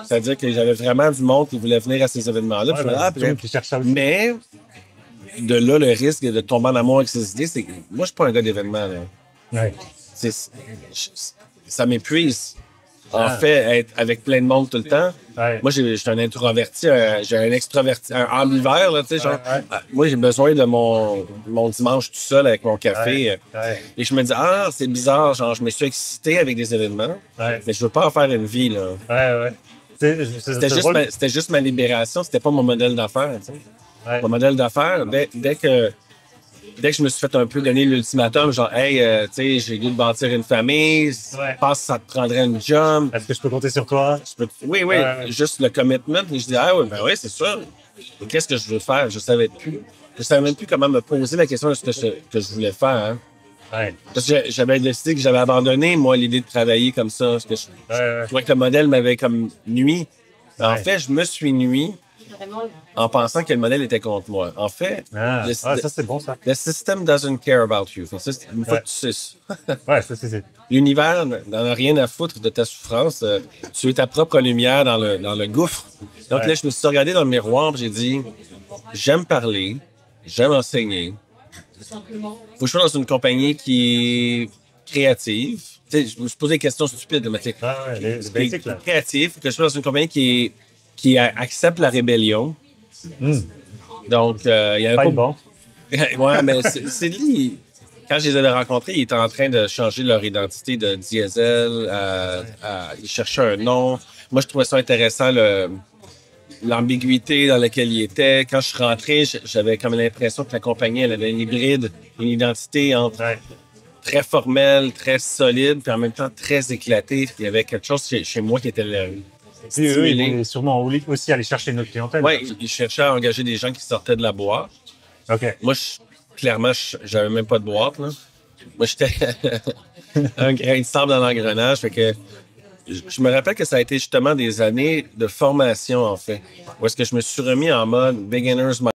C'est-à-dire que j'avais vraiment du monde qui voulait venir à ces événements-là. Ouais, Puis je faisais, tout le monde qui cherche ça aussi. mais de là, le risque de tomber en amour avec ces idées, c'est que moi, je suis pas un gars d'événements. Là. Ouais. Ça m'épuise. En Ah. fait, être avec plein de monde tout le temps. Ouais. Moi, je suis un introverti, j'ai un extroverti, un ambivert, là, tu sais, genre. Ouais. Moi, j'ai besoin de mon dimanche tout seul avec mon café. Ouais. Et je me dis, c'est bizarre, genre, je me suis excité avec des événements, Ouais. mais je veux pas en faire une vie, là. Ouais. C'était juste ma libération, c'était pas mon modèle d'affaires, tu sais. Ouais. Mon modèle d'affaires, dès que je me suis fait un peu donner l'ultimatum, genre, hey, tu sais, j'ai dû bâtir une famille, Ouais. pense que ça te prendrait une job. Est-ce que je peux compter sur toi? Oui, Ouais. juste le commitment. Et je dis, oui, c'est sûr. Et qu'est-ce que je veux faire? Je savais plus. Je savais même plus comment me poser la question de ce que je voulais faire. Hein. Ouais. Parce que j'avais décidé que j'avais abandonné, moi, l'idée de travailler comme ça. Parce que je trouvais que le modèle m'avait comme nuit. En fait, je me suis nuit en pensant que le modèle était contre moi. En fait, ça, c'est bon, ça. the system doesn't care about you. Ça, une fois que tu sais ça. Ouais, ça, c'est... L'univers n'en a rien à foutre de ta souffrance. Tu es ta propre lumière dans le gouffre. Donc là, je me suis regardé dans le miroir et j'ai dit, j'aime parler, j'aime enseigner. Faut que je sois dans une compagnie qui est créative. Tu sais, je me suis posé des questions stupides. Mais tu sais, les basics, là. créative. Faut que je sois dans une compagnie qui accepte la rébellion. Donc, il y a un Pas peu... une banque. Ouais, mais c'est lui. Quand je les avais rencontrés, ils étaient en train de changer leur identité de Diesel. Ils cherchaient un nom. Moi, je trouvais ça intéressant, l'ambiguïté dans laquelle ils étaient. Quand je suis rentré, j'avais comme l'impression que la compagnie, elle avait une hybride, une identité entre très formelle, très solide, puis en même temps très éclatée. Il y avait quelque chose chez moi qui était Puis eux, ils voulaient sûrement aussi aller chercher notre clientèle. Oui, ils cherchaient à engager des gens qui sortaient de la boîte. OK. Moi, clairement, j'avais même pas de boîte, là. Moi, j'étais un grain de sable dans l'engrenage. Fait que je me rappelle que ça a été justement des années de formation, en fait. Où est-ce que je me suis remis en mode beginner's